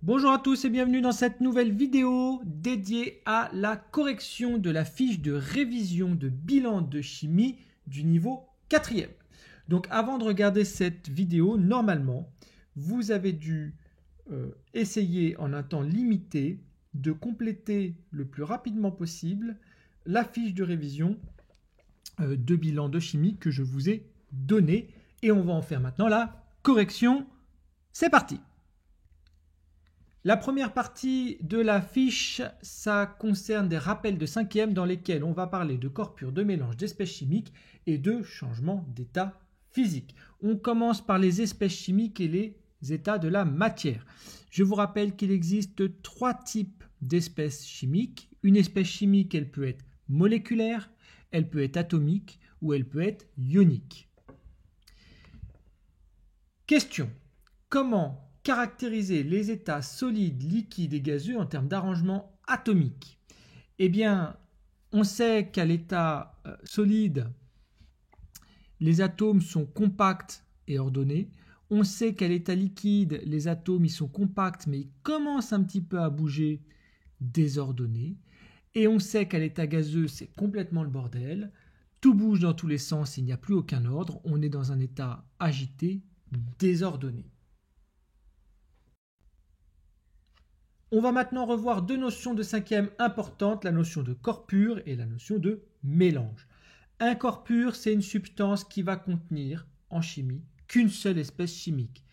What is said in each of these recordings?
Bonjour à tous et bienvenue dans cette nouvelle vidéo dédiée à la correction de la fiche de révision de bilan de chimie du niveau 4e. Donc avant de regarder cette vidéo, normalement, vous avez dû essayer en un temps limité de compléter le plus rapidement possible la fiche de révision de bilan de chimie que je vous ai donnée. Et on va en faire maintenant la correction. C'est parti! La première partie de la fiche, ça concerne des rappels de 5e dans lesquels on va parler de corps purs, de mélange d'espèces chimiques et de changement d'état physique. On commence par les espèces chimiques et les états de la matière. Je vous rappelle qu'il existe 3 types d'espèces chimiques. Une espèce chimique, elle peut être moléculaire, elle peut être atomique ou elle peut être ionique. Question. Comment caractériser les états solides, liquides et gazeux en termes d'arrangement atomique? Eh bien, on sait qu'à l'état solide, les atomes sont compacts et ordonnés. On sait qu'à l'état liquide, les atomes ils sont compacts mais ils commencent un petit peu à bouger, désordonnés. Et on sait qu'à l'état gazeux, c'est complètement le bordel. Tout bouge dans tous les sens, il n'y a plus aucun ordre. On est dans un état agité, désordonné. On va maintenant revoir 2 notions de 5e importantes, la notion de corps pur et la notion de mélange. Un corps pur, c'est une substance qui va contenir, en chimie, qu'une seule espèce chimique.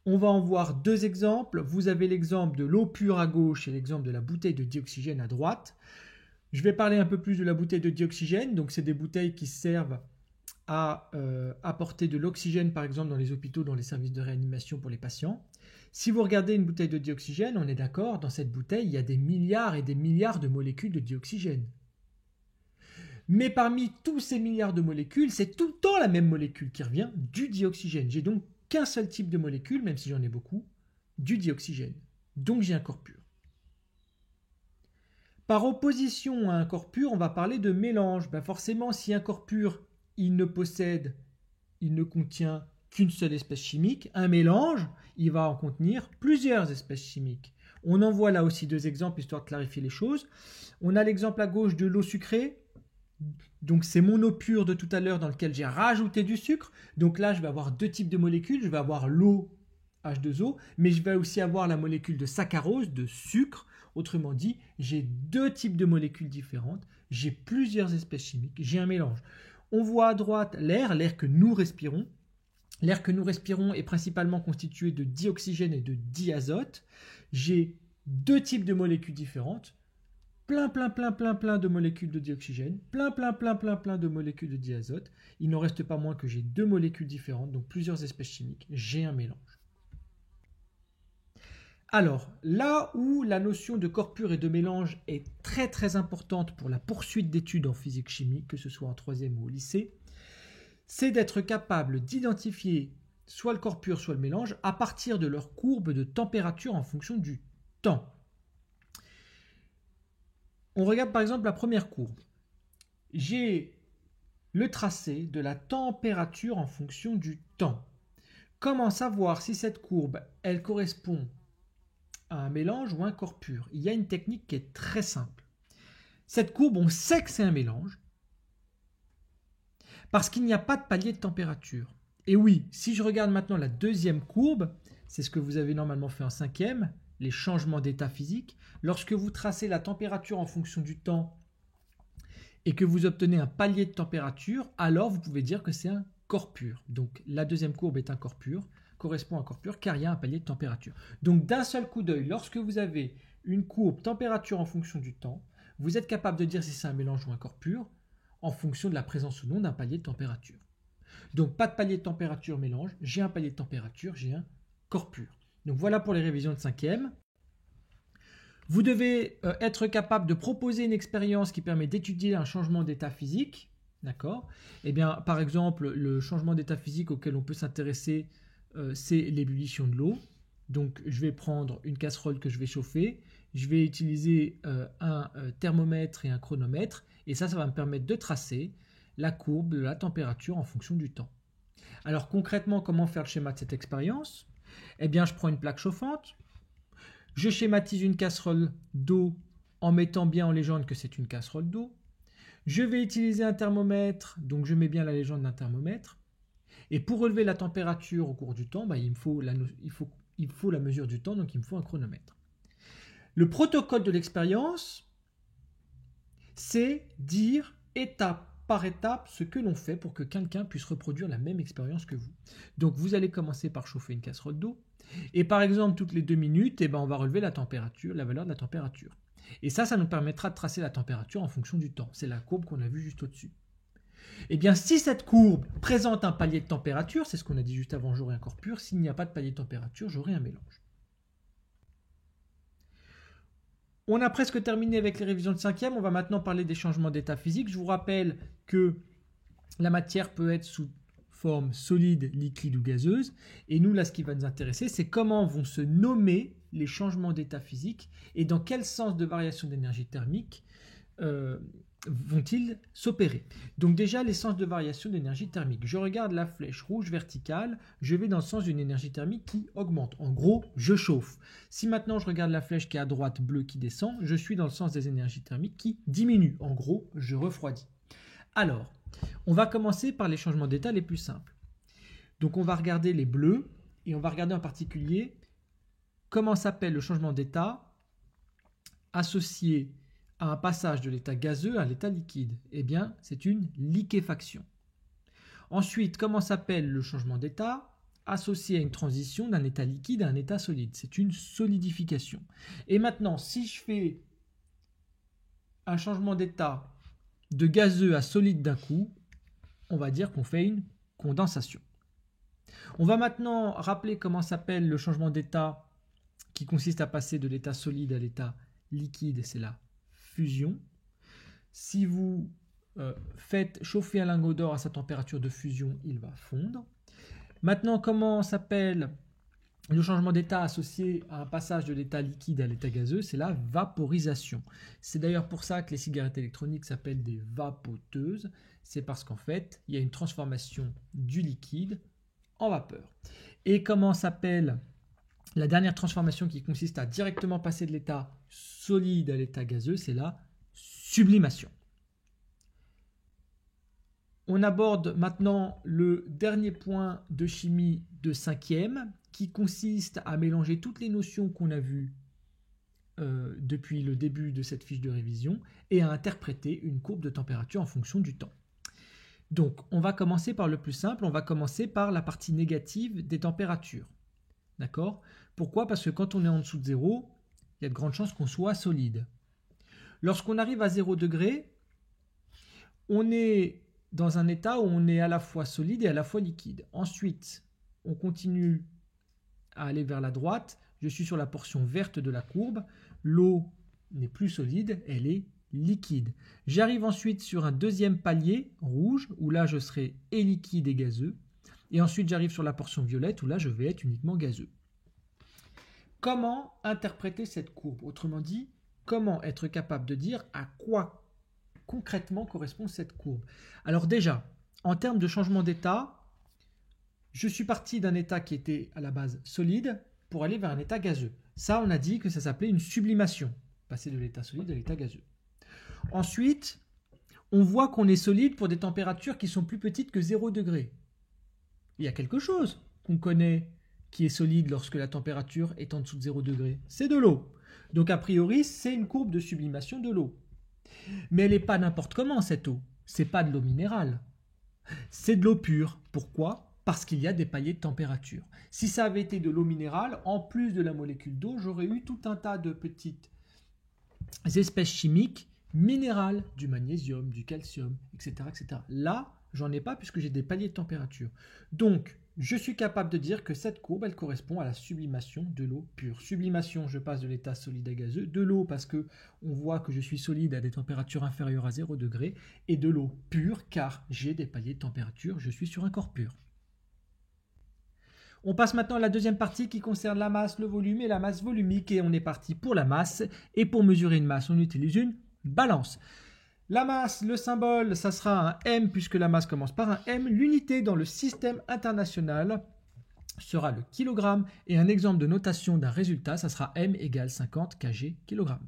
On va en voir 2 exemples. Vous avez l'exemple de l'eau pure à gauche et l'exemple de la bouteille de dioxygène à droite. Je vais parler un peu plus de la bouteille de dioxygène. Donc, c'est des bouteilles qui servent à apporter de l'oxygène, par exemple, dans les hôpitaux, dans les services de réanimation pour les patients. Si vous regardez une bouteille de dioxygène, on est d'accord, dans cette bouteille, il y a des milliards et des milliards de molécules de dioxygène. Mais parmi tous ces milliards de molécules, c'est tout le temps la même molécule qui revient, du dioxygène. J'ai donc qu'un seul type de molécule, même si j'en ai beaucoup, du dioxygène. Donc j'ai un corps pur. Par opposition à un corps pur, on va parler de mélange. Forcément, si un corps pur, il ne contient qu'une seule espèce chimique, un mélange, il va en contenir plusieurs espèces chimiques. On en voit là aussi 2 exemples, histoire de clarifier les choses. On a l'exemple à gauche de l'eau sucrée. Donc c'est mon eau pure de tout à l'heure dans lequel j'ai rajouté du sucre. Donc là, je vais avoir 2 types de molécules. Je vais avoir l'eau H2O, mais je vais aussi avoir la molécule de saccharose, de sucre. Autrement dit, j'ai 2 types de molécules différentes. J'ai plusieurs espèces chimiques. J'ai un mélange. On voit à droite l'air que nous respirons. L'air que nous respirons est principalement constitué de dioxygène et de diazote. J'ai 2 types de molécules différentes. Plein de molécules de dioxygène. Plein de molécules de diazote. Il n'en reste pas moins que j'ai 2 molécules différentes, donc plusieurs espèces chimiques. J'ai un mélange. Alors, là où la notion de corps pur et de mélange est très importante pour la poursuite d'études en physique-chimie, que ce soit en 3e ou au lycée, c'est d'être capable d'identifier soit le corps pur, soit le mélange, à partir de leur courbe de température en fonction du temps. On regarde par exemple la première courbe. J'ai le tracé de la température en fonction du temps. Comment savoir si cette courbe, elle correspond à un mélange ou un corps pur? Il y a une technique qui est très simple. Cette courbe, on sait que c'est un mélange parce qu'il n'y a pas de palier de température. Et oui, si je regarde maintenant la 2e courbe, c'est ce que vous avez normalement fait en 5e, les changements d'état physique. Lorsque vous tracez la température en fonction du temps et que vous obtenez un palier de température, alors vous pouvez dire que c'est un corps pur. Donc la 2e courbe est un corps pur, correspond à un corps pur car il y a un palier de température. Donc d'un seul coup d'œil, lorsque vous avez une courbe température en fonction du temps, vous êtes capable de dire si c'est un mélange ou un corps pur en fonction de la présence ou non d'un palier de température. Donc pas de palier de température mélange, j'ai un palier de température, j'ai un corps pur. Donc voilà pour les révisions de 5e. Vous devez être capable de proposer une expérience qui permet d'étudier un changement d'état physique. D'accord ? Eh bien, par exemple, le changement d'état physique auquel on peut s'intéresser, c'est l'ébullition de l'eau. Donc je vais prendre une casserole que je vais chauffer, je vais utiliser un thermomètre et un chronomètre, et ça va me permettre de tracer la courbe de la température en fonction du temps. Alors concrètement, comment faire le schéma de cette expérience? Eh bien, je prends une plaque chauffante, Je schématise une casserole d'eau en mettant bien en légende que c'est une casserole d'eau. Je vais utiliser un thermomètre, donc je mets bien la légende d'un thermomètre. Et pour relever la température au cours du temps, il me faut la mesure du temps, donc il me faut un chronomètre. Le protocole de l'expérience, c'est dire étape par étape ce que l'on fait pour que quelqu'un puisse reproduire la même expérience que vous. Donc vous allez commencer par chauffer une casserole d'eau, et par exemple toutes les 2 minutes, on va relever la température, la valeur de la température. Et ça nous permettra de tracer la température en fonction du temps. C'est la courbe qu'on a vue juste au-dessus. Eh bien, si cette courbe présente un palier de température, c'est ce qu'on a dit juste avant, j'aurai un corps pur. S'il n'y a pas de palier de température, j'aurai un mélange. On a presque terminé avec les révisions de 5e. On va maintenant parler des changements d'état physique. Je vous rappelle que la matière peut être sous forme solide, liquide ou gazeuse. Et nous, là, ce qui va nous intéresser, c'est comment vont se nommer les changements d'état physique et dans quel sens de variation d'énergie thermique vont-ils s'opérer. Donc déjà, les sens de variation d'énergie thermique. Je regarde la flèche rouge verticale, je vais dans le sens d'une énergie thermique qui augmente. En gros, je chauffe. Si maintenant je regarde la flèche qui est à droite bleue qui descend, je suis dans le sens des énergies thermiques qui diminuent. En gros, je refroidis. Alors, on va commencer par les changements d'état les plus simples. Donc on va regarder les bleus et on va regarder en particulier comment s'appelle le changement d'état associé à un passage de l'état gazeux à l'état liquide. Eh bien, c'est une liquéfaction. Ensuite, comment s'appelle le changement d'état associé à une transition d'un état liquide à un état solide? C'est une solidification. Et maintenant, si je fais un changement d'état de gazeux à solide d'un coup, on va dire qu'on fait une condensation. On va maintenant rappeler comment s'appelle le changement d'état qui consiste à passer de l'état solide à l'état liquide, c'est la fusion. Si vous faites chauffer un lingot d'or à sa température de fusion, il va fondre. Maintenant, comment s'appelle le changement d'état associé à un passage de l'état liquide à l'état gazeux? C'est la vaporisation. C'est d'ailleurs pour ça que les cigarettes électroniques s'appellent des vapoteuses. C'est parce qu'en fait, il y a une transformation du liquide en vapeur. Et comment s'appelle la dernière transformation qui consiste à directement passer de l'état solide à l'état gazeux? C'est la sublimation. On aborde maintenant le dernier point de chimie de 5e qui consiste à mélanger toutes les notions qu'on a vues depuis le début de cette fiche de révision et à interpréter une courbe de température en fonction du temps. Donc, on va commencer par le plus simple, on va commencer par la partie négative des températures. D'accord? Pourquoi? Parce que quand on est en dessous de 0, il y a de grandes chances qu'on soit solide. Lorsqu'on arrive à 0 degré, on est dans un état où on est à la fois solide et à la fois liquide. Ensuite, on continue à aller vers la droite. Je suis sur la portion verte de la courbe. L'eau n'est plus solide, elle est liquide. J'arrive ensuite sur un deuxième palier rouge, où là je serai et liquide et gazeux. Et ensuite j'arrive sur la portion violette, où là je vais être uniquement gazeux. Comment interpréter cette courbe? Autrement dit, comment être capable de dire à quoi concrètement correspond cette courbe? Alors déjà, en termes de changement d'état, je suis parti d'un état qui était à la base solide pour aller vers un état gazeux. Ça, on a dit que ça s'appelait une sublimation, passer de l'état solide à l'état gazeux. Ensuite, on voit qu'on est solide pour des températures qui sont plus petites que 0 degré. Il y a quelque chose qu'on connaît qui est solide lorsque la température est en dessous de 0 degré. C'est de l'eau. Donc a priori, c'est une courbe de sublimation de l'eau. Mais elle n'est pas n'importe comment cette eau. C'est pas de l'eau minérale. C'est de l'eau pure. Pourquoi? Parce qu'il y a des paliers de température. Si ça avait été de l'eau minérale, en plus de la molécule d'eau, j'aurais eu tout un tas de petites espèces chimiques minérales, du magnésium, du calcium, etc. etc. Là, j'en ai pas puisque j'ai des paliers de température. Donc, je suis capable de dire que cette courbe, elle correspond à la sublimation de l'eau pure. Sublimation, je passe de l'état solide à gazeux, de l'eau parce que on voit que je suis solide à des températures inférieures à 0 degré, et de l'eau pure car j'ai des paliers de température, je suis sur un corps pur. On passe maintenant à la deuxième partie qui concerne la masse, le volume et la masse volumique, et on est parti pour la masse, et pour mesurer une masse, on utilise une balance. La masse, le symbole, ça sera un M puisque la masse commence par un M. L'unité dans le système international, sera le kilogramme et un exemple de notation d'un résultat, ça sera M égale 50 kg kg.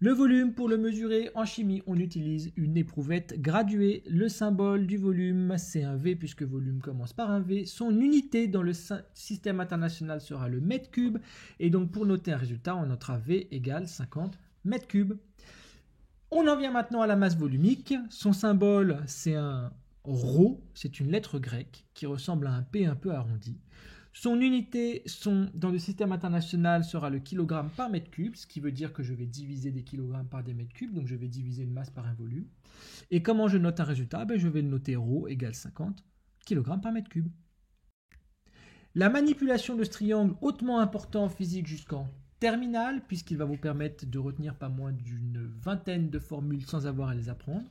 Le volume, pour le mesurer en chimie, on utilise une éprouvette graduée. Le symbole du volume, c'est un V puisque volume commence par un V. Son unité dans le système international sera le mètre cube. Et donc pour noter un résultat, on notera V égale 50 mètres cubes. On en vient maintenant à la masse volumique. Son symbole, c'est un ρ, c'est une lettre grecque qui ressemble à un P un peu arrondi. Son unité dans le système international sera le kilogramme par mètre cube, ce qui veut dire que je vais diviser des kilogrammes par des mètres cubes, donc je vais diviser une masse par un volume. Et comment je note un résultat? Je vais le noter ρ égale 50 kg par mètre cube. La manipulation de ce triangle hautement important en physique jusqu'en terminale, puisqu'il va vous permettre de retenir pas moins d'une vingtaine de formules sans avoir à les apprendre.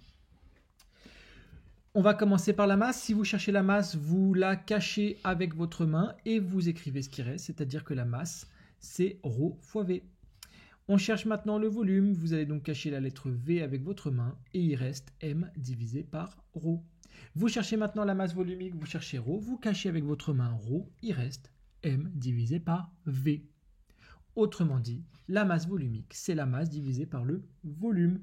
On va commencer par la masse. Si vous cherchez la masse, vous la cachez avec votre main et vous écrivez ce qui reste, c'est-à-dire que la masse, c'est ρ fois V. On cherche maintenant le volume. Vous allez donc cacher la lettre V avec votre main et il reste M divisé par ρ. Vous cherchez maintenant la masse volumique, vous cherchez ρ, vous cachez avec votre main ρ, il reste M divisé par V. Autrement dit, la masse volumique, c'est la masse divisée par le volume.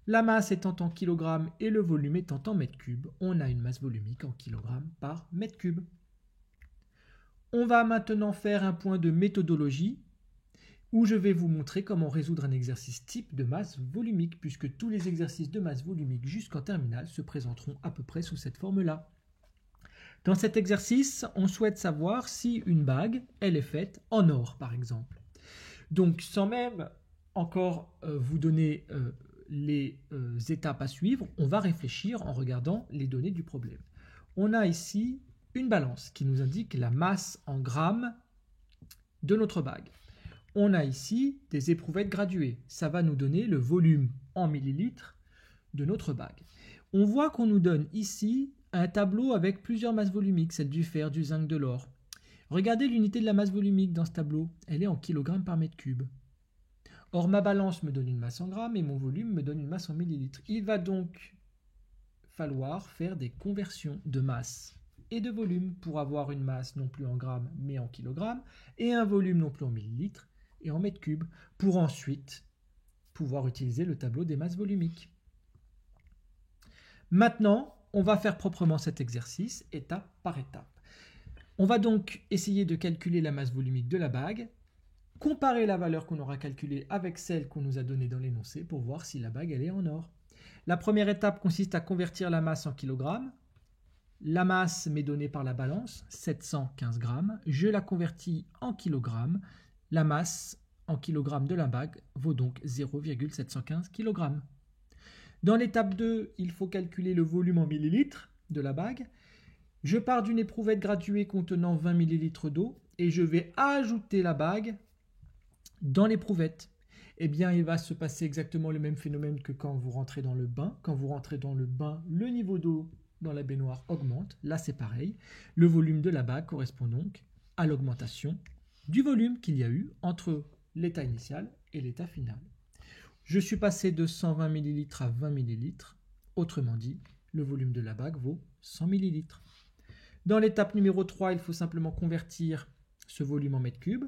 La masse étant en kilogrammes et le volume étant en mètres cubes, on a une masse volumique en kilogrammes par mètre cube. On va maintenant faire un point de méthodologie où je vais vous montrer comment résoudre un exercice type de masse volumique, puisque tous les exercices de masse volumique jusqu'en terminale se présenteront à peu près sous cette forme-là. Dans cet exercice, on souhaite savoir si une bague, elle est faite en or, par exemple. Donc, sans même encore vous donner les étapes à suivre, on va réfléchir en regardant les données du problème. On a ici une balance qui nous indique la masse en grammes de notre bague. On a ici des éprouvettes graduées. Ça va nous donner le volume en millilitres de notre bague. On voit qu'on nous donne ici un tableau avec plusieurs masses volumiques, celle du fer, du zinc, de l'or. Regardez l'unité de la masse volumique dans ce tableau. Elle est en kilogrammes par mètre cube. Or, ma balance me donne une masse en grammes et mon volume me donne une masse en millilitres. Il va donc falloir faire des conversions de masse et de volume pour avoir une masse non plus en grammes mais en kilogrammes et un volume non plus en millilitres et en mètres cubes pour ensuite pouvoir utiliser le tableau des masses volumiques. Maintenant, on va faire proprement cet exercice étape par étape. On va donc essayer de calculer la masse volumique de la bague, comparer la valeur qu'on aura calculée avec celle qu'on nous a donnée dans l'énoncé pour voir si la bague elle est en or. La première étape consiste à convertir la masse en kilogrammes. La masse m'est donnée par la balance, 715 grammes. Je la convertis en kilogrammes. La masse en kilogrammes de la bague vaut donc 0,715 kg. Dans l'étape 2, il faut calculer le volume en millilitres de la bague. Je pars d'une éprouvette graduée contenant 20 ml d'eau et je vais ajouter la bague dans l'éprouvette. Eh bien, il va se passer exactement le même phénomène que quand vous rentrez dans le bain. Quand vous rentrez dans le bain, le niveau d'eau dans la baignoire augmente. Là, c'est pareil. Le volume de la bague correspond donc à l'augmentation du volume qu'il y a eu entre l'état initial et l'état final. Je suis passé de 120 ml à 20 ml. Autrement dit, le volume de la bague vaut 100 ml. Dans l'étape numéro 3, il faut simplement convertir ce volume en mètres cubes.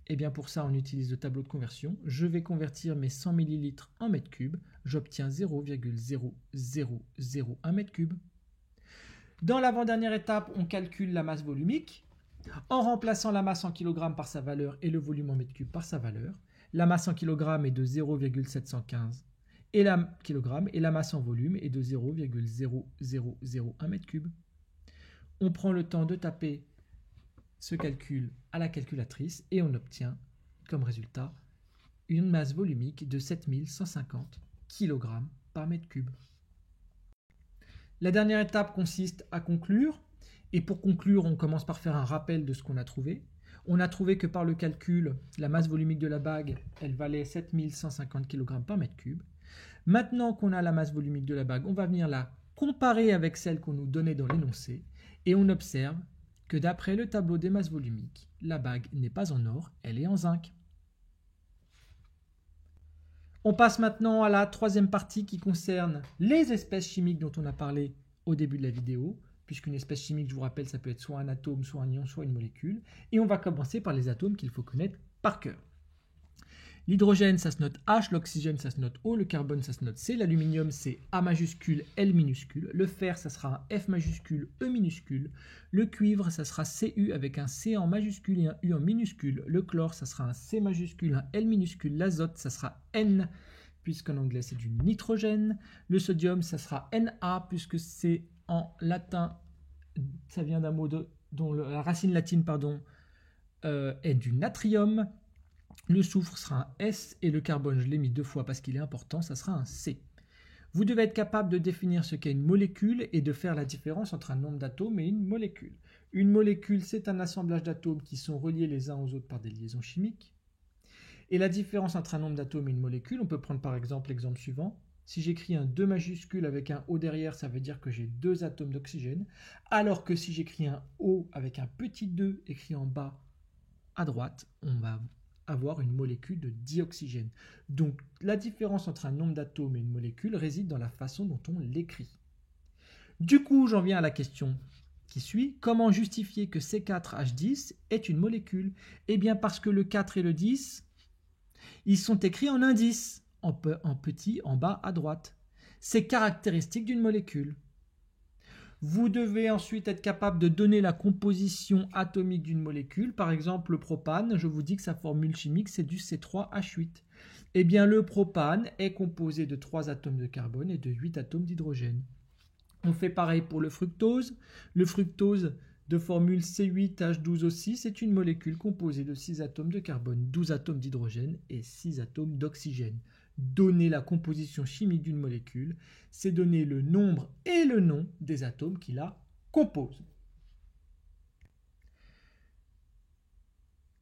Et bien pour ça, on utilise le tableau de conversion. Je vais convertir mes 100 ml en mètres cubes. J'obtiens 0,0001 mètre cube. Dans l'avant-dernière étape, on calcule la masse volumique en remplaçant la masse en kilogrammes par sa valeur et le volume en mètres cubes par sa valeur. La masse en kilogrammes est de 0,715 kg et la masse en volume est de 0,0001 mètre cube. On prend le temps de taper ce calcul à la calculatrice et on obtient comme résultat une masse volumique de 7150 kg par mètre cube. La dernière étape consiste à conclure. Et pour conclure, on commence par faire un rappel de ce qu'on a trouvé. On a trouvé que par le calcul, la masse volumique de la bague, elle valait 7150 kg par mètre cube. Maintenant qu'on a la masse volumique de la bague, on va venir la comparer avec celle qu'on nous donnait dans l'énoncé. Et on observe que d'après le tableau des masses volumiques, la bague n'est pas en or, elle est en zinc. On passe maintenant à la troisième partie qui concerne les espèces chimiques dont on a parlé au début de la vidéo. puisqu'une espèce chimique, je vous rappelle, ça peut être soit un atome, soit un ion, soit une molécule. Et on va commencer par les atomes qu'il faut connaître par cœur. L'hydrogène, ça se note H, l'oxygène, ça se note O, le carbone, ça se note C, l'aluminium, c'est A majuscule, L minuscule, le fer, ça sera un F majuscule, E minuscule, le cuivre, ça sera Cu avec un C en majuscule et un U en minuscule, le chlore, ça sera un C majuscule, un L minuscule, l'azote, ça sera N, puisqu'en anglais c'est du nitrogène, le sodium, ça sera Na, puisque c'est en latin, ça vient d'un mot dont la racine latine, est du natrium. Le soufre sera un S et le carbone, je l'ai mis 2 fois parce qu'il est important, ça sera un C. Vous devez être capable de définir ce qu'est une molécule et de faire la différence entre un nombre d'atomes et une molécule. Une molécule, c'est un assemblage d'atomes qui sont reliés les uns aux autres par des liaisons chimiques. Et la différence entre un nombre d'atomes et une molécule, on peut prendre par exemple l'exemple suivant. Si j'écris un 2 majuscule avec un O derrière, ça veut dire que j'ai 2 atomes d'oxygène, alors que si j'écris un O avec un petit 2 écrit en bas à droite, on va avoir une molécule de dioxygène. Donc la différence entre un nombre d'atomes et une molécule réside dans la façon dont on l'écrit. Du coup, j'en viens à la question qui suit. Comment justifier que C4H10 est une molécule? Eh bien parce que le 4 et le 10, ils sont écrits en indice, en petit en bas à droite. C'est caractéristique d'une molécule. Vous devez ensuite être capable de donner la composition atomique d'une molécule. Par exemple, le propane, je vous dis que sa formule chimique, c'est du C3H8. Eh bien, le propane est composé de 3 atomes de carbone et de 8 atomes d'hydrogène. On fait pareil pour le fructose. Le fructose de formule C8H12O6 est une molécule composée de 6 atomes de carbone, 12 atomes d'hydrogène et 6 atomes d'oxygène. Donner la composition chimique d'une molécule, c'est donner le nombre et le nom des atomes qui la composent.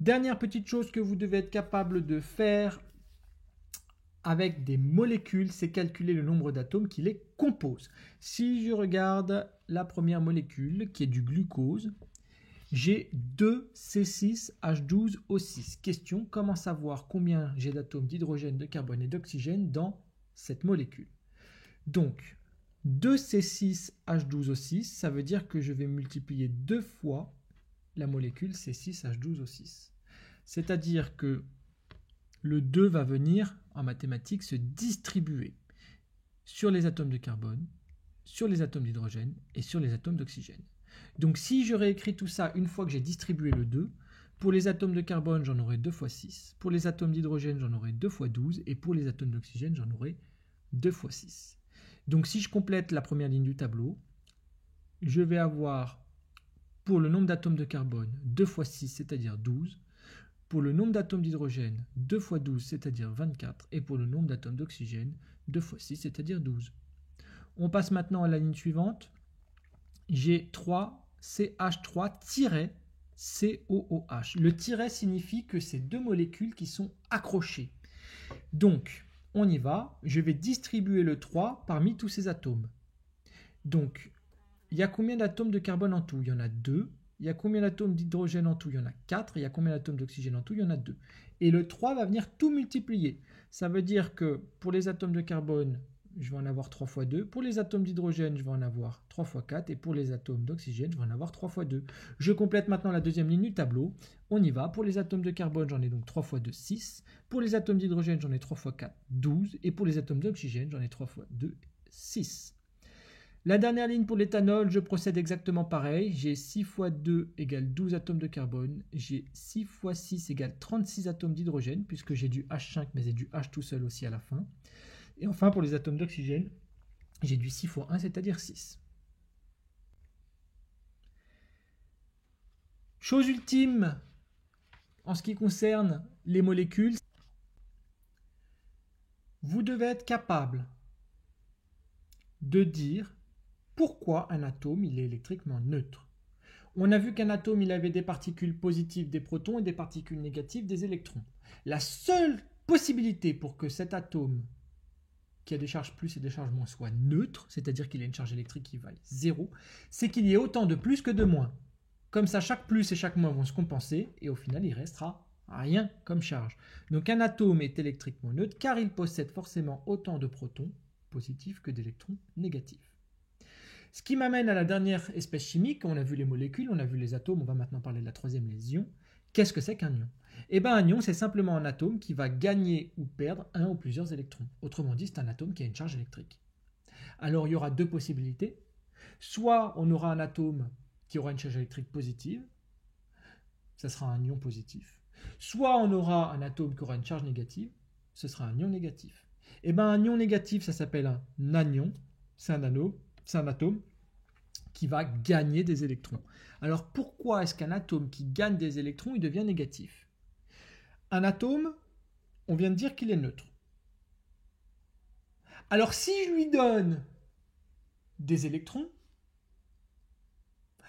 Dernière petite chose que vous devez être capable de faire avec des molécules, c'est calculer le nombre d'atomes qui les composent. Si je regarde la première molécule, qui est du glucose, j'ai 2C6H12O6. Question, comment savoir combien j'ai d'atomes d'hydrogène, de carbone et d'oxygène dans cette molécule? Donc, 2C6H12O6, ça veut dire que je vais multiplier 2 fois la molécule C6H12O6. C'est-à-dire que le 2 va venir, en mathématiques, se distribuer sur les atomes de carbone, sur les atomes d'hydrogène et sur les atomes d'oxygène. Donc si je réécris tout ça une fois que j'ai distribué le 2, pour les atomes de carbone, j'en aurai 2 fois 6, pour les atomes d'hydrogène, j'en aurai 2 fois 12, et pour les atomes d'oxygène, j'en aurai 2 fois 6. Donc si je complète la première ligne du tableau, je vais avoir, pour le nombre d'atomes de carbone, 2 fois 6, c'est-à-dire 12, pour le nombre d'atomes d'hydrogène, 2 fois 12, c'est-à-dire 24, et pour le nombre d'atomes d'oxygène, 2 fois 6, c'est-à-dire 12. On passe maintenant à la ligne suivante. J'ai 3 CH3-COOH. Le tiret signifie que c'est 2 molécules qui sont accrochées. Donc, on y va. Je vais distribuer le 3 parmi tous ces atomes. Donc, il y a combien d'atomes de carbone en tout? Il y en a 2. Il y a combien d'atomes d'hydrogène en tout? Il y en a 4. Il y a combien d'atomes d'oxygène en tout? Il y en a 2. Et le 3 va venir tout multiplier. Ça veut dire que pour les atomes de carbone, je vais en avoir 3 fois 2. Pour les atomes d'hydrogène, je vais en avoir 3 fois 4. Et pour les atomes d'oxygène, je vais en avoir 3 fois 2. Je complète maintenant la deuxième ligne du tableau. On y va. Pour les atomes de carbone, j'en ai donc 3 fois 2, 6. Pour les atomes d'hydrogène, j'en ai 3 fois 4, 12. Et pour les atomes d'oxygène, j'en ai 3 fois 2, 6. La dernière ligne pour l'éthanol, je procède exactement pareil. J'ai 6 fois 2 égale 12 atomes de carbone. J'ai 6 fois 6 égale 36 atomes d'hydrogène, puisque j'ai du H5, mais j'ai du H tout seul aussi à la fin. Et enfin, pour les atomes d'oxygène, j'ai du 6 fois 1, c'est-à-dire 6. Chose ultime, en ce qui concerne les molécules, vous devez être capable de dire pourquoi un atome il est électriquement neutre. On a vu qu'un atome il avait des particules positives, des protons, et des particules négatives, des électrons. La seule possibilité pour que cet atome qui a des charges plus et des charges moins soit neutre, c'est-à-dire qu'il ait une charge électrique qui vaille 0, c'est qu'il y ait autant de plus que de moins. Comme ça, chaque plus et chaque moins vont se compenser, et au final, il restera rien comme charge. Donc un atome est électriquement neutre, car il possède forcément autant de protons positifs que d'électrons négatifs. Ce qui m'amène à la dernière espèce chimique. On a vu les molécules, on a vu les atomes, on va maintenant parler de la troisième, les ions. Qu'est-ce que c'est qu'un ion? Eh bien, un ion, c'est simplement un atome qui va gagner ou perdre un ou plusieurs électrons. Autrement dit, c'est un atome qui a une charge électrique. Alors, il y aura deux possibilités. Soit on aura un atome qui aura une charge électrique positive, ça sera un ion positif. Soit on aura un atome qui aura une charge négative, ce sera un ion négatif. Eh bien, un ion négatif, ça s'appelle un anion, c'est un atome qui va gagner des électrons. Alors, pourquoi est-ce qu'un atome qui gagne des électrons, il devient négatif? Un atome, on vient de dire qu'il est neutre. Alors, si je lui donne des électrons,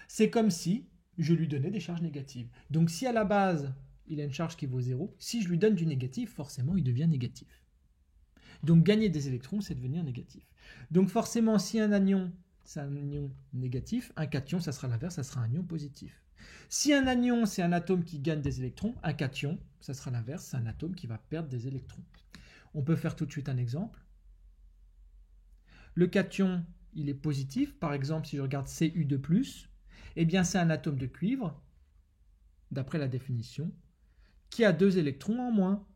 c'est comme si je lui donnais des charges négatives. Donc, si à la base, il a une charge qui vaut 0, si je lui donne du négatif, forcément, il devient négatif. Donc, gagner des électrons, c'est devenir négatif. Donc, forcément, si un anion, c'est un ion négatif, un cation, ça sera l'inverse, ça sera un ion positif. Si un anion, c'est un atome qui gagne des électrons, un cation, ça sera l'inverse, c'est un atome qui va perdre des électrons. On peut faire tout de suite un exemple. Le cation, il est positif. Par exemple, si je regarde Cu2+, eh bien, c'est un atome de cuivre, d'après la définition, qui a 2 électrons en moins.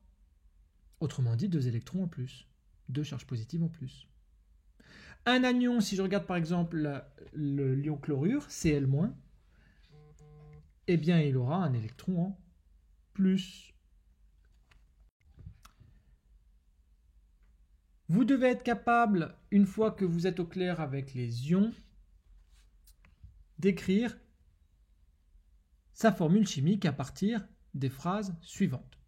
Autrement dit, 2 électrons en plus. 2 charges positives en plus. Un anion, si je regarde par exemple l'ion chlorure, Cl-, eh bien, il aura un électron en plus. Vous devez être capable, une fois que vous êtes au clair avec les ions, d'écrire sa formule chimique à partir des phrases suivantes.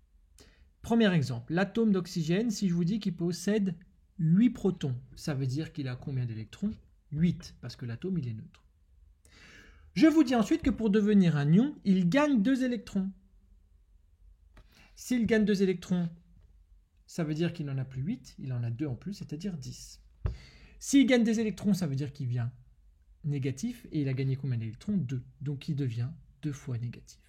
Premier exemple, l'atome d'oxygène, si je vous dis qu'il possède 8 protons, ça veut dire qu'il a combien d'électrons? 8, parce que l'atome, il est neutre. Je vous dis ensuite que pour devenir un ion, il gagne 2 électrons. S'il gagne 2 électrons, ça veut dire qu'il n'en a plus 8, il en a 2 en plus, c'est-à-dire 10. S'il gagne des électrons, ça veut dire qu'il vient négatif, et il a gagné combien d'électrons? 2. Donc il devient 2 fois négatif.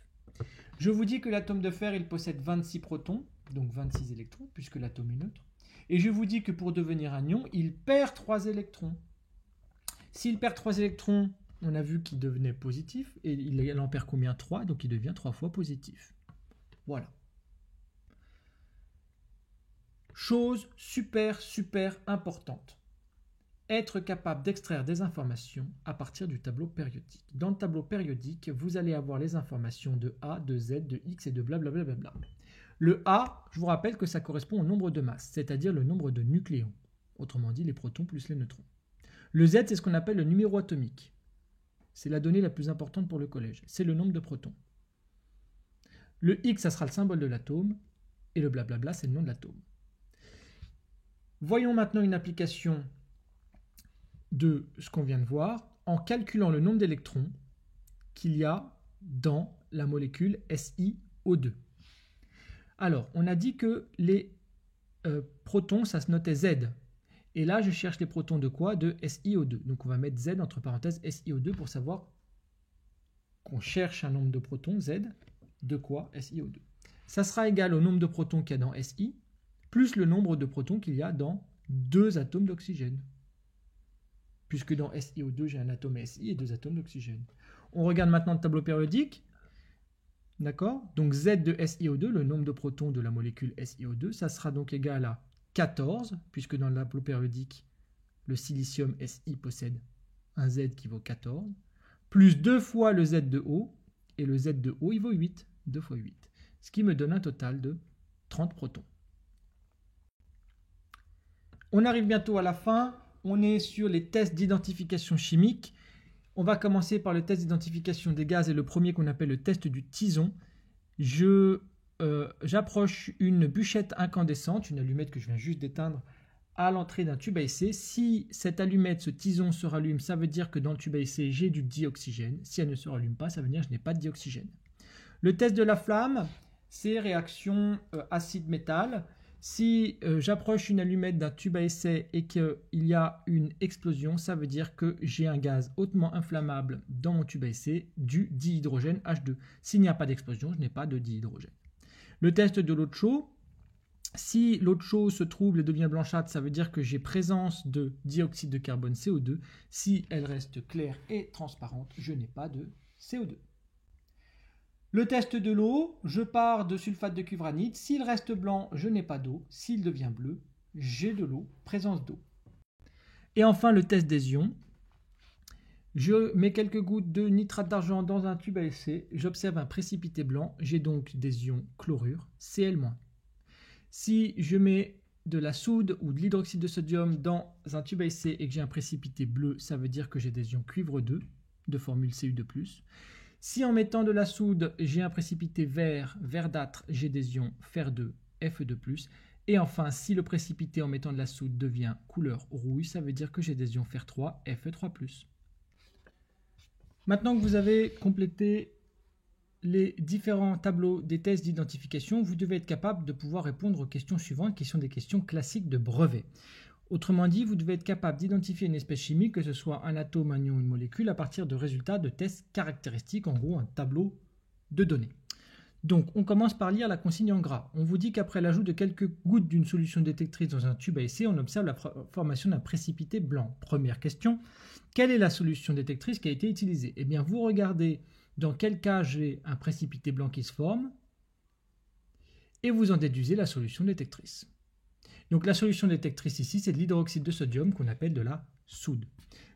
Je vous dis que l'atome de fer, il possède 26 protons, donc 26 électrons, puisque l'atome est neutre. Et je vous dis que pour devenir un ion, il perd 3 électrons. S'il perd 3 électrons, on a vu qu'il devenait positif, et il en perd combien? 3, donc il devient 3 fois positif. Voilà. Chose super importante. Être capable d'extraire des informations à partir du tableau périodique. Dans le tableau périodique, vous allez avoir les informations de A, de Z, de X et de blablabla. Le A, je vous rappelle que ça correspond au nombre de masses, c'est-à-dire le nombre de nucléons. Autrement dit, les protons plus les neutrons. Le Z, c'est ce qu'on appelle le numéro atomique. C'est la donnée la plus importante pour le collège. C'est le nombre de protons. Le X, ça sera le symbole de l'atome. Et le blablabla, c'est le nom de l'atome. Voyons maintenant une application de ce qu'on vient de voir en calculant le nombre d'électrons qu'il y a dans la molécule SiO2. Alors, on a dit que les protons, ça se notait Z. Et là, je cherche les protons de quoi? De SiO2. Donc, on va mettre Z entre parenthèses SiO2 pour savoir qu'on cherche un nombre de protons, Z, de quoi? SiO2. Ça sera égal au nombre de protons qu'il y a dans Si, plus le nombre de protons qu'il y a dans 2 atomes d'oxygène. Puisque dans SiO2, j'ai un atome Si et 2 atomes d'oxygène. On regarde maintenant le tableau périodique. D'accord? Donc Z de SiO2, le nombre de protons de la molécule SiO2, ça sera donc égal à 14, puisque dans le tableau périodique, le silicium Si possède un Z qui vaut 14, plus 2 fois le Z de O, et le Z de O, il vaut 8, 2 fois 8. Ce qui me donne un total de 30 protons. On arrive bientôt à la fin. On est sur les tests d'identification chimique. On va commencer par le test d'identification des gaz et le premier qu'on appelle le test du tison. J'approche une bûchette incandescente, une allumette que je viens juste d'éteindre, à l'entrée d'un tube à essai. Si cette allumette, ce tison se rallume, ça veut dire que dans le tube à essai, j'ai du dioxygène. Si elle ne se rallume pas, ça veut dire que je n'ai pas de dioxygène. Le test de la flamme, c'est réaction acide-métal. Si j'approche une allumette d'un tube à essai et qu'il y a une explosion, ça veut dire que j'ai un gaz hautement inflammable dans mon tube à essai, du dihydrogène H2. S'il n'y a pas d'explosion, je n'ai pas de dihydrogène. Le test de l'eau de chaud, Si l'eau de chaux se trouble et devient blanchâtre, ça veut dire que j'ai présence de dioxyde de carbone CO2. Si elle reste claire et transparente, je n'ai pas de CO2. Le test de l'eau, je pars de sulfate de cuivranite. S'il reste blanc, je n'ai pas d'eau. S'il devient bleu, j'ai de l'eau, présence d'eau. Et enfin, le test des ions. Je mets quelques gouttes de nitrate d'argent dans un tube à essai. J'observe un précipité blanc. J'ai donc des ions chlorure, Cl-. Si je mets de la soude ou de l'hydroxyde de sodium dans un tube à essai et que j'ai un précipité bleu, ça veut dire que j'ai des ions cuivre 2 de formule Cu2+. Si en mettant de la soude, j'ai un précipité vert, verdâtre, j'ai des ions fer2, Fe2+. Et enfin, si le précipité en mettant de la soude devient couleur rouille, ça veut dire que j'ai des ions fer3, Fe3+. Maintenant que vous avez complété les différents tableaux des tests d'identification, vous devez être capable de pouvoir répondre aux questions suivantes, qui sont des questions classiques de brevet. Autrement dit, vous devez être capable d'identifier une espèce chimique, que ce soit un atome, un ion ou une molécule, à partir de résultats de tests caractéristiques, en gros un tableau de données. Donc, on commence par lire la consigne en gras. On vous dit qu'après l'ajout de quelques gouttes d'une solution détectrice dans un tube à essai, on observe la formation d'un précipité blanc. Première question, quelle est la solution détectrice qui a été utilisée? Eh bien, vous regardez dans quel cas j'ai un précipité blanc qui se forme et vous en déduisez la solution détectrice. Donc la solution détectrice ici, c'est de l'hydroxyde de sodium qu'on appelle de la soude.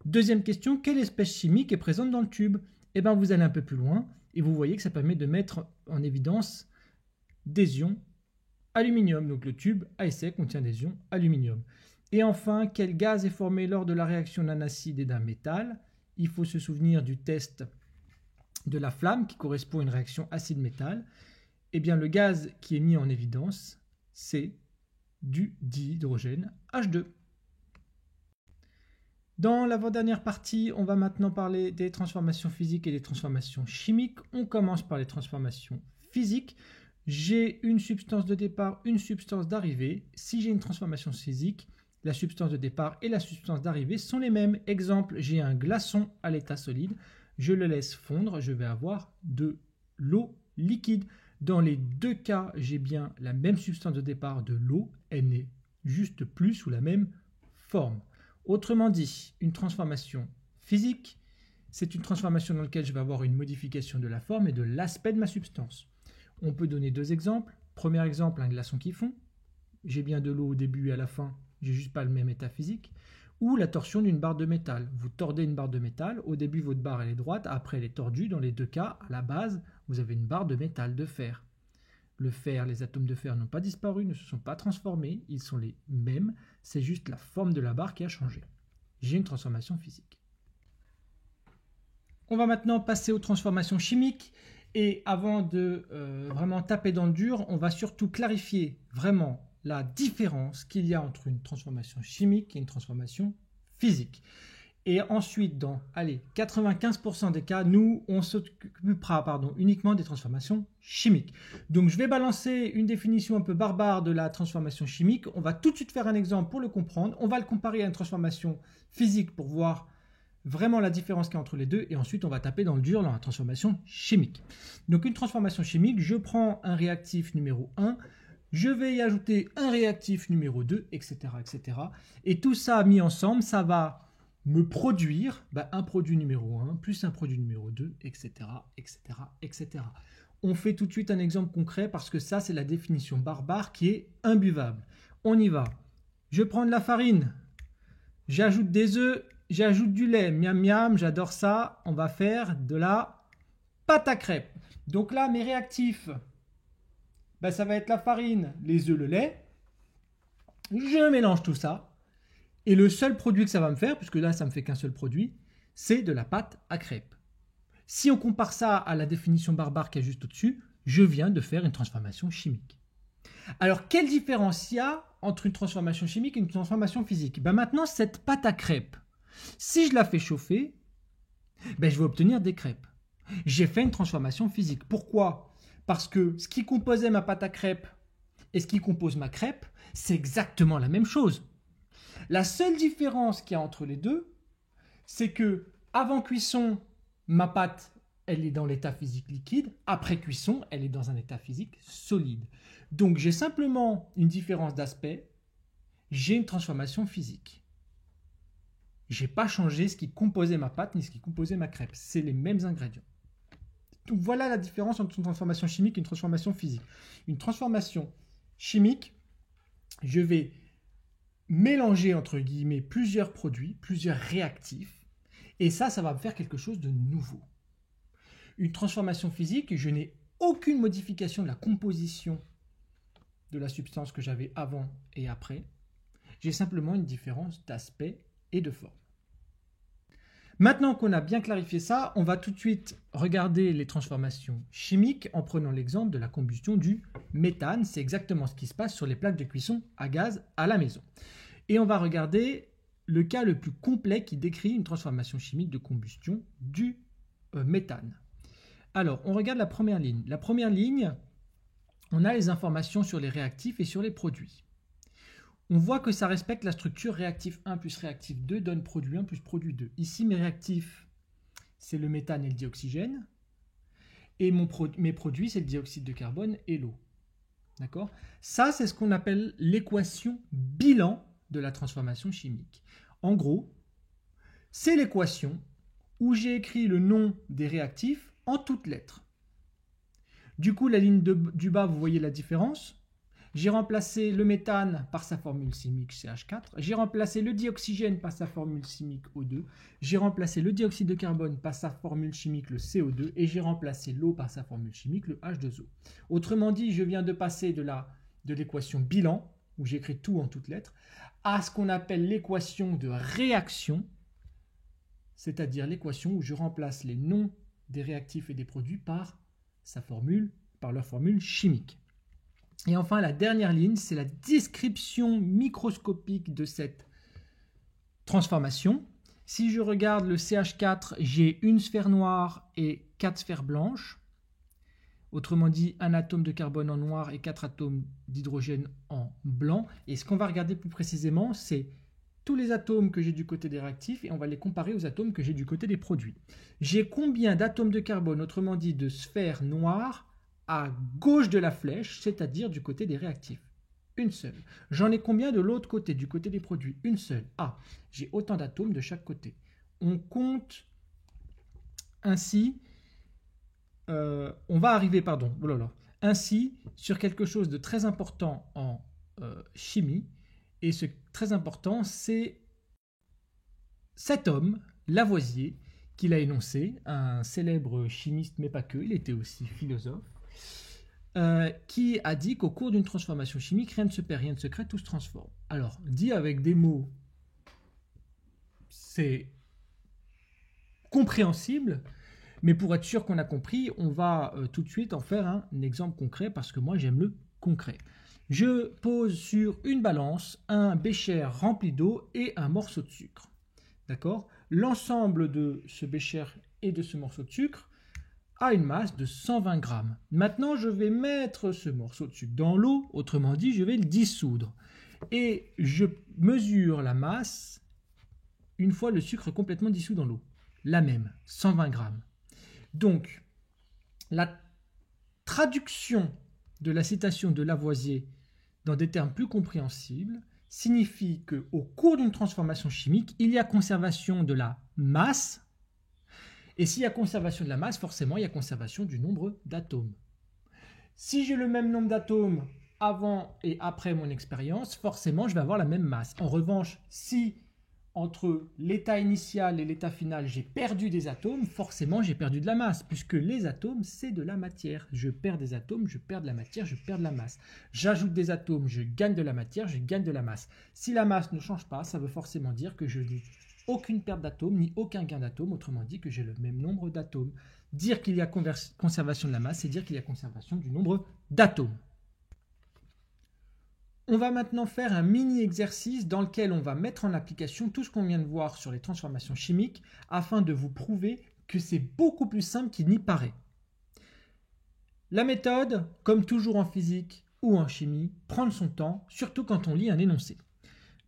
Deuxième question, quelle espèce chimique est présente dans le tube? Eh bien, vous allez un peu plus loin et vous voyez que ça permet de mettre en évidence des ions aluminium. Donc le tube à essai contient des ions aluminium. Et enfin, quel gaz est formé lors de la réaction d'un acide et d'un métal? Il faut se souvenir du test de la flamme qui correspond à une réaction acide-métal. Eh bien, le gaz qui est mis en évidence, c'est du dihydrogène H2. Dans l'avant-dernière partie, on va maintenant parler des transformations physiques et des transformations chimiques. On commence par les transformations physiques. J'ai une substance de départ, une substance d'arrivée. Si j'ai une transformation physique, la substance de départ et la substance d'arrivée sont les mêmes. Exemple, j'ai un glaçon à l'état solide. Je le laisse fondre, je vais avoir de l'eau liquide. Dans les deux cas, j'ai bien la même substance de départ de l'eau, elle n'est juste plus sous la même forme. Autrement dit, une transformation physique, c'est une transformation dans laquelle je vais avoir une modification de la forme et de l'aspect de ma substance. On peut donner deux exemples. Premier exemple, un glaçon qui fond. J'ai bien de l'eau au début et à la fin, j'ai juste pas le même état physique. Ou la torsion d'une barre de métal. Vous tordez une barre de métal, au début votre barre elle est droite, après elle est tordue. Dans les deux cas, à la base, vous avez une barre de métal, de fer. Le fer, les atomes de fer n'ont pas disparu, ne se sont pas transformés, ils sont les mêmes, c'est juste la forme de la barre qui a changé. J'ai une transformation physique. On va maintenant passer aux transformations chimiques, et avant de vraiment taper dans le dur, on va surtout clarifier vraiment la différence qu'il y a entre une transformation chimique et une transformation physique. Et ensuite, dans 95% des cas, nous, on s'occupera uniquement des transformations chimiques. Donc, je vais balancer une définition un peu barbare de la transformation chimique. On va tout de suite faire un exemple pour le comprendre. On va le comparer à une transformation physique pour voir vraiment la différence qu'il y a entre les deux. Et ensuite, on va taper dans le dur dans la transformation chimique. Donc, une transformation chimique, je prends un réactif numéro 1, je vais y ajouter un réactif numéro 2, etc., etc. Et tout ça mis ensemble, ça va me produire un produit numéro 1 plus un produit numéro 2, etc., etc., etc. On fait tout de suite un exemple concret parce que ça, c'est la définition barbare qui est imbuvable. On y va. Je prends de la farine, j'ajoute des œufs, j'ajoute du lait, miam miam, j'adore ça. On va faire de la pâte à crêpes. Donc là, mes réactifs, ça va être la farine, les œufs, le lait. Je mélange tout ça. Et le seul produit que ça va me faire, puisque là, ça ne me fait qu'un seul produit, c'est de la pâte à crêpes. Si on compare ça à la définition barbare qui est juste au-dessus, je viens de faire une transformation chimique. Alors, quelle différence il y a entre une transformation chimique et une transformation physique? Maintenant, cette pâte à crêpes, si je la fais chauffer, je vais obtenir des crêpes. J'ai fait une transformation physique. Pourquoi? Parce que ce qui composait ma pâte à crêpes et ce qui compose ma crêpe, c'est exactement la même chose. La seule différence qu'il y a entre les deux, c'est que avant cuisson, ma pâte, elle est dans l'état physique liquide. Après cuisson, elle est dans un état physique solide. Donc j'ai simplement une différence d'aspect, j'ai une transformation physique. Je n'ai pas changé ce qui composait ma pâte ni ce qui composait ma crêpe. C'est les mêmes ingrédients. Donc voilà la différence entre une transformation chimique et une transformation physique. Une transformation chimique, je vais mélanger entre guillemets plusieurs produits, plusieurs réactifs, et ça va me faire quelque chose de nouveau. Une transformation physique, je n'ai aucune modification de la composition de la substance que j'avais avant et après. J'ai simplement une différence d'aspect et de forme. Maintenant qu'on a bien clarifié ça, on va tout de suite regarder les transformations chimiques en prenant l'exemple de la combustion du méthane. C'est exactement ce qui se passe sur les plaques de cuisson à gaz à la maison. Et on va regarder le cas le plus complet qui décrit une transformation chimique de combustion du méthane. Alors, on regarde la première ligne. La première ligne, on a les informations sur les réactifs et sur les produits. On voit que ça respecte la structure réactif 1 plus réactif 2 donne produit 1 plus produit 2. Ici, mes réactifs, c'est le méthane et le dioxygène. Et mes produits, c'est le dioxyde de carbone et l'eau. D'accord ? Ça, c'est ce qu'on appelle l'équation bilan de la transformation chimique. En gros, c'est l'équation où j'ai écrit le nom des réactifs en toutes lettres. Du coup, la ligne du bas, vous voyez la différence ? J'ai remplacé le méthane par sa formule chimique CH4. J'ai remplacé le dioxygène par sa formule chimique O2. J'ai remplacé le dioxyde de carbone par sa formule chimique le CO2. Et j'ai remplacé l'eau par sa formule chimique le H2O. Autrement dit, je viens de passer de l'équation bilan, où j'écris tout en toutes lettres, à ce qu'on appelle l'équation de réaction, c'est-à-dire l'équation où je remplace les noms des réactifs et des produits par leur formule chimique. Et enfin, la dernière ligne, c'est la description microscopique de cette transformation. Si je regarde le CH4, j'ai une sphère noire et 4 sphères blanches. Autrement dit, un atome de carbone en noir et 4 atomes d'hydrogène en blanc. Et ce qu'on va regarder plus précisément, c'est tous les atomes que j'ai du côté des réactifs et on va les comparer aux atomes que j'ai du côté des produits. J'ai combien d'atomes de carbone, autrement dit de sphères noires, à gauche de la flèche, c'est-à-dire du côté des réactifs? Une seule. J'en ai combien de l'autre côté, du côté des produits? Une seule. Ah, j'ai autant d'atomes de chaque côté. On compte ainsi, on va arriver, ainsi sur quelque chose de très important en chimie. Et ce très important, c'est cet homme, Lavoisier, qui l'a énoncé, un célèbre chimiste, mais pas que, il était aussi philosophe, qui a dit qu'au cours d'une transformation chimique, rien ne se perd, rien ne se crée, tout se transforme. Alors, dit avec des mots, c'est compréhensible, mais pour être sûr qu'on a compris, on va tout de suite en faire un exemple concret, parce que moi j'aime le concret. Je pose sur une balance un bécher rempli d'eau et un morceau de sucre. D'accord ? L'ensemble de ce bécher et de ce morceau de sucre a une masse de 120 grammes. Maintenant, je vais mettre ce morceau de sucre dans l'eau, autrement dit, je vais le dissoudre. Et je mesure la masse une fois le sucre complètement dissous dans l'eau. La même, 120 grammes. Donc, la traduction de la citation de Lavoisier dans des termes plus compréhensibles signifie qu'au cours d'une transformation chimique, il y a conservation de la masse. Et s'il y a conservation de la masse, forcément, il y a conservation du nombre d'atomes. Si j'ai le même nombre d'atomes avant et après mon expérience, forcément, je vais avoir la même masse. En revanche, si entre l'état initial et l'état final, j'ai perdu des atomes, forcément, j'ai perdu de la masse, puisque les atomes, c'est de la matière. Je perds des atomes, je perds de la matière, je perds de la masse. J'ajoute des atomes, je gagne de la matière, je gagne de la masse. Si la masse ne change pas, ça veut forcément dire que je n'ai aucune perte d'atomes, ni aucun gain d'atomes, autrement dit que j'ai le même nombre d'atomes. Dire qu'il y a conservation de la masse, c'est dire qu'il y a conservation du nombre d'atomes. On va maintenant faire un mini-exercice dans lequel on va mettre en application tout ce qu'on vient de voir sur les transformations chimiques afin de vous prouver que c'est beaucoup plus simple qu'il n'y paraît. La méthode, comme toujours en physique ou en chimie, prend son temps, surtout quand on lit un énoncé.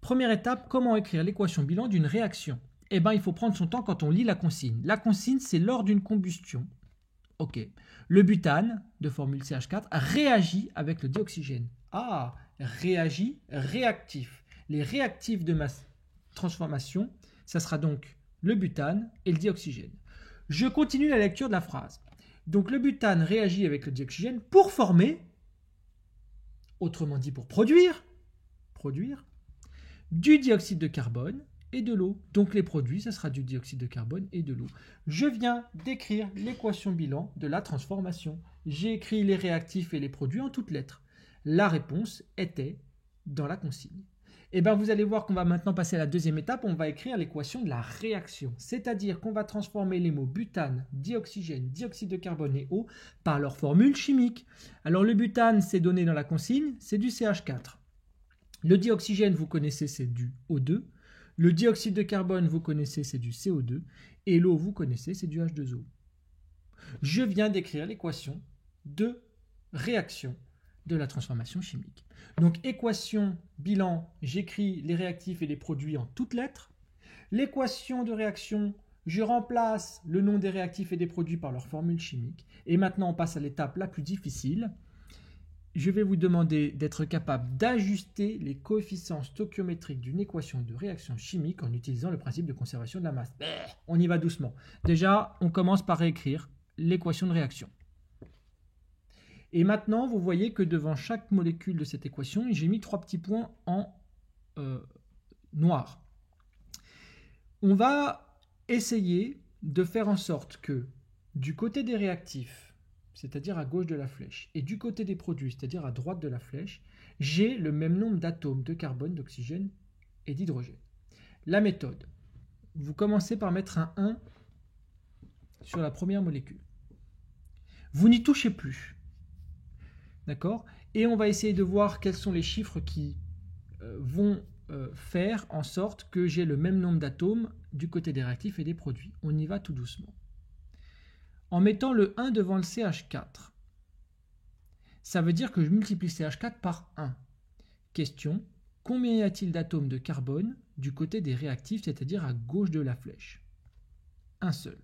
Première étape, comment écrire l'équation bilan d'une réaction? Eh bien, il faut prendre son temps quand on lit la consigne. La consigne, c'est lors d'une combustion. Ok. Le butane, de formule CH4, réagit avec le dioxygène. Ah, réagit, réactif. Les réactifs de ma transformation, ça sera donc le butane et le dioxygène. Je continue la lecture de la phrase. Donc le butane réagit avec le dioxygène pour former, autrement dit pour produire du dioxyde de carbone et de l'eau. Donc les produits, ça sera du dioxyde de carbone et de l'eau. Je viens d'écrire l'équation bilan de la transformation. J'ai écrit les réactifs et les produits en toutes lettres. La réponse était dans la consigne. Et bien vous allez voir qu'on va maintenant passer à la deuxième étape. On va écrire l'équation de la réaction. C'est-à-dire qu'on va transformer les mots butane, dioxygène, dioxyde de carbone et eau par leur formule chimique. Alors le butane, c'est donné dans la consigne, c'est du CH4. Le dioxygène, vous connaissez, c'est du O2. Le dioxyde de carbone, vous connaissez, c'est du CO2. Et l'eau, vous connaissez, c'est du H2O. Je viens d'écrire l'équation de réaction de la transformation chimique. Donc, équation, bilan, j'écris les réactifs et les produits en toutes lettres. L'équation de réaction, je remplace le nom des réactifs et des produits par leur formule chimique. Et maintenant, on passe à l'étape la plus difficile. Je vais vous demander d'être capable d'ajuster les coefficients stoichiométriques d'une équation de réaction chimique en utilisant le principe de conservation de la masse. On y va doucement. Déjà, on commence par réécrire l'équation de réaction. Et maintenant, vous voyez que devant chaque molécule de cette équation, j'ai mis 3 petits points en noir. On va essayer de faire en sorte que du côté des réactifs, c'est-à-dire à gauche de la flèche, et du côté des produits, c'est-à-dire à droite de la flèche, j'ai le même nombre d'atomes de carbone, d'oxygène et d'hydrogène. La méthode, vous commencez par mettre un 1 sur la première molécule. Vous n'y touchez plus. D'accord? Et on va essayer de voir quels sont les chiffres qui vont faire en sorte que j'ai le même nombre d'atomes du côté des réactifs et des produits. On y va tout doucement. En mettant le 1 devant le CH4, ça veut dire que je multiplie CH4 par 1. Question, combien y a-t-il d'atomes de carbone du côté des réactifs, c'est-à-dire à gauche de la flèche? Un seul.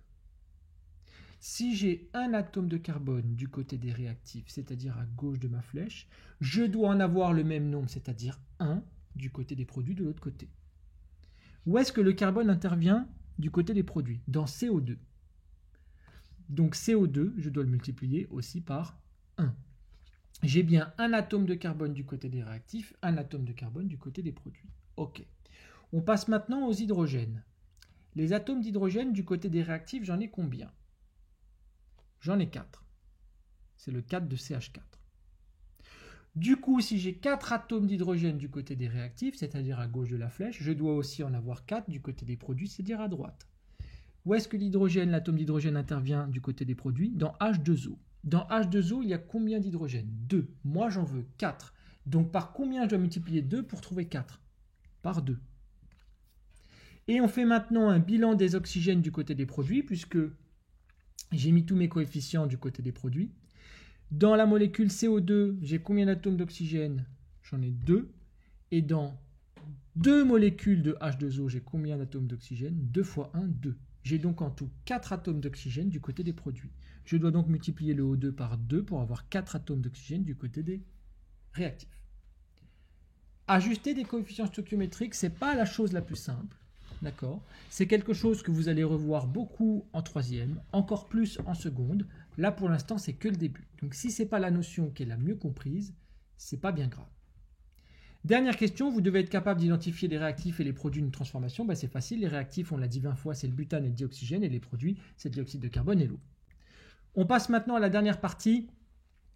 Si j'ai un atome de carbone du côté des réactifs, c'est-à-dire à gauche de ma flèche, je dois en avoir le même nombre, c'est-à-dire 1 du côté des produits de l'autre côté. Où est-ce que le carbone intervient du côté des produits? Dans CO2. Donc CO2, je dois le multiplier aussi par 1. J'ai bien un atome de carbone du côté des réactifs, un atome de carbone du côté des produits. Ok. On passe maintenant aux hydrogènes. Les atomes d'hydrogène du côté des réactifs, j'en ai combien? J'en ai 4. C'est le 4 de CH4. Du coup, si j'ai 4 atomes d'hydrogène du côté des réactifs, c'est-à-dire à gauche de la flèche, je dois aussi en avoir 4 du côté des produits, c'est-à-dire à droite. Où est-ce que l'hydrogène, l'atome d'hydrogène intervient du côté des produits? Dans H2O. Dans H2O, il y a combien d'hydrogène? 2. Moi, j'en veux 4. Donc, par combien je dois multiplier 2 pour trouver 4? Par 2. Et on fait maintenant un bilan des oxygènes du côté des produits, puisque j'ai mis tous mes coefficients du côté des produits. Dans la molécule CO2, j'ai combien d'atomes d'oxygène? J'en ai 2. Et dans 2 molécules de H2O, j'ai combien d'atomes d'oxygène? 2 fois 1, 2. J'ai donc en tout 4 atomes d'oxygène du côté des produits. Je dois donc multiplier le O2 par 2 pour avoir 4 atomes d'oxygène du côté des réactifs. Ajuster des coefficients stoichiométriques, ce n'est pas la chose la plus simple. D'accord? C'est quelque chose que vous allez revoir beaucoup en troisième, encore plus en seconde. Là, pour l'instant, c'est que le début. Donc, si ce n'est pas la notion qui est la mieux comprise, ce n'est pas bien grave. Dernière question, vous devez être capable d'identifier les réactifs et les produits d'une transformation. C'est facile, les réactifs, on l'a dit 20 fois, c'est le butane et le dioxygène, et les produits, c'est le dioxyde de carbone et l'eau. On passe maintenant à la dernière partie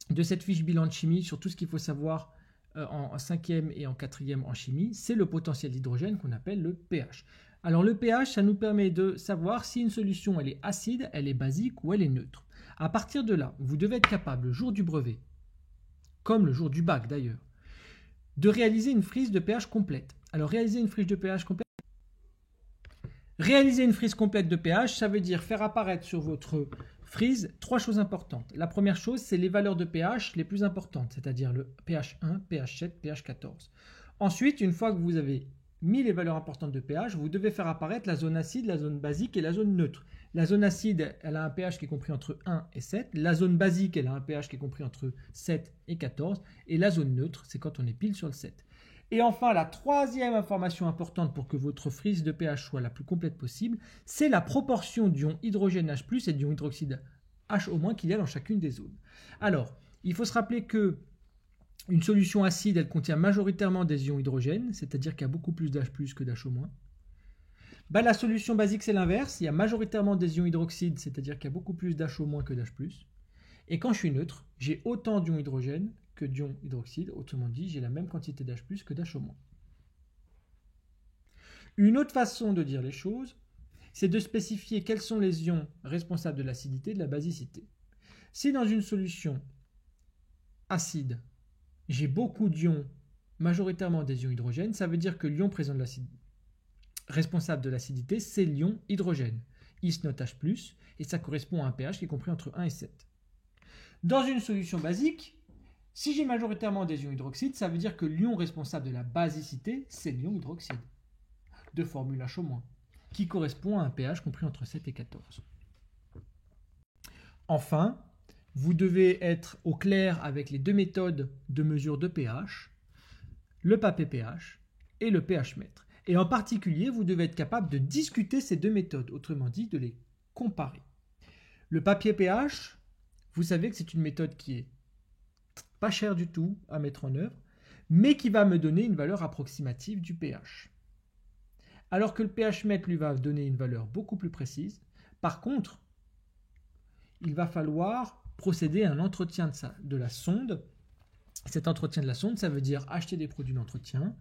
de cette fiche bilan de chimie sur tout ce qu'il faut savoir en 5e et en 4e en chimie. C'est le potentiel d'hydrogène qu'on appelle le pH. Alors le pH, ça nous permet de savoir si une solution elle est acide, elle est basique ou elle est neutre. À partir de là, vous devez être capable, le jour du brevet, comme le jour du bac d'ailleurs, de réaliser une frise de pH complète. Alors réaliser une frise de pH complète, de pH, ça veut dire faire apparaître sur votre frise 3 choses importantes. La première chose, c'est les valeurs de pH les plus importantes, c'est-à-dire le pH 1, pH 7, pH 14. Ensuite, une fois que vous avez mis les valeurs importantes de pH, vous devez faire apparaître la zone acide, la zone basique et la zone neutre. La zone acide, elle a un pH qui est compris entre 1 et 7. La zone basique, elle a un pH qui est compris entre 7 et 14. Et la zone neutre, c'est quand on est pile sur le 7. Et enfin, la troisième information importante pour que votre frise de pH soit la plus complète possible, c'est la proportion d'ions hydrogène H+, et d'ions hydroxyde H- qu'il y a dans chacune des zones. Alors, il faut se rappeler que une solution acide, elle contient majoritairement des ions hydrogène, c'est-à-dire qu'il y a beaucoup plus d'H+ que d'H-. La solution basique, c'est l'inverse. Il y a majoritairement des ions hydroxydes, c'est-à-dire qu'il y a beaucoup plus d'H- que d'H+. Et quand je suis neutre, j'ai autant d'ions hydrogène que d'ions hydroxyde. Autrement dit, j'ai la même quantité d'H+ que d'H-. Une autre façon de dire les choses, c'est de spécifier quels sont les ions responsables de l'acidité et de la basicité. Si dans une solution acide, j'ai beaucoup d'ions, majoritairement des ions hydrogène, ça veut dire que l'ion présent de l'acide responsable de l'acidité, c'est l'ion hydrogène, Is not H+, et ça correspond à un pH qui est compris entre 1 et 7. Dans une solution basique, si j'ai majoritairement des ions hydroxydes, ça veut dire que l'ion responsable de la basicité, c'est l'ion hydroxyde, de formule H-, qui correspond à un pH compris entre 7 et 14. Enfin, vous devez être au clair avec les deux méthodes de mesure de pH, le papier pH et le pH-mètre. Et en particulier, vous devez être capable de discuter ces deux méthodes, autrement dit, de les comparer. Le papier pH, vous savez que c'est une méthode qui est pas chère du tout à mettre en œuvre, mais qui va me donner une valeur approximative du pH. Alors que le pH-mètre lui va donner une valeur beaucoup plus précise. Par contre, il va falloir procéder à un entretien de la sonde. Cet entretien de la sonde, ça veut dire acheter des produits d'entretien,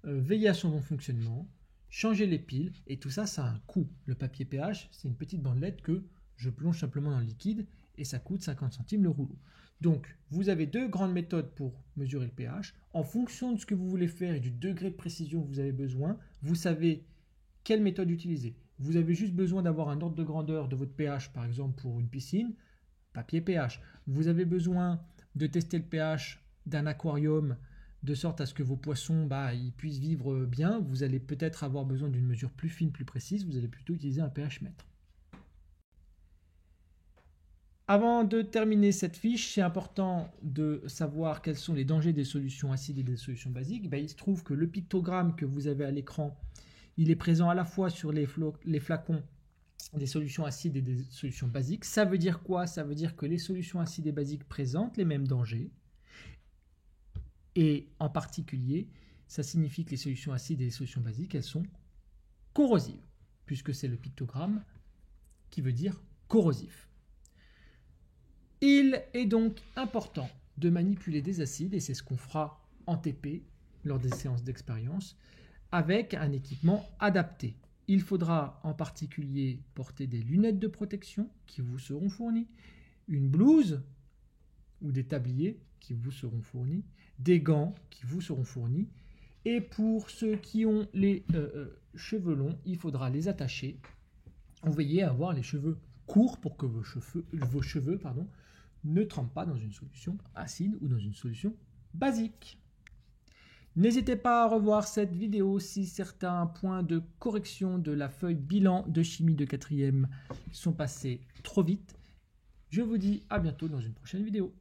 veiller à son bon fonctionnement, changer les piles, et tout ça, ça a un coût. Le papier pH, c'est une petite bandelette que je plonge simplement dans le liquide, et ça coûte 50 centimes le rouleau. Donc, vous avez deux grandes méthodes pour mesurer le pH. En fonction de ce que vous voulez faire et du degré de précision que vous avez besoin, vous savez quelle méthode utiliser. Vous avez juste besoin d'avoir un ordre de grandeur de votre pH, par exemple pour une piscine, papier pH. Vous avez besoin de tester le pH d'un aquarium de sorte à ce que vos poissons ils puissent vivre bien. Vous allez peut-être avoir besoin d'une mesure plus fine, plus précise. Vous allez plutôt utiliser un pH-mètre. Avant de terminer cette fiche, c'est important de savoir quels sont les dangers des solutions acides et des solutions basiques. Il se trouve que le pictogramme que vous avez à l'écran, il est présent à la fois sur les flacons des solutions acides et des solutions basiques. Ça veut dire quoi? Ça veut dire que les solutions acides et basiques présentent les mêmes dangers. Et en particulier, ça signifie que les solutions acides et les solutions basiques, elles sont corrosives, puisque c'est le pictogramme qui veut dire corrosif. Il est donc important de manipuler des acides, et c'est ce qu'on fera en TP lors des séances d'expérience, avec un équipement adapté. Il faudra en particulier porter des lunettes de protection qui vous seront fournies, une blouse ou des tabliers qui vous seront fournis, des gants qui vous seront fournis, et pour ceux qui ont les cheveux longs, il faudra les attacher. Veillez à avoir les cheveux courts pour que vos cheveux ne trempent pas dans une solution acide ou dans une solution basique. N'hésitez pas à revoir cette vidéo si certains points de correction de la feuille bilan de chimie de 4e sont passés trop vite. Je vous dis à bientôt dans une prochaine vidéo.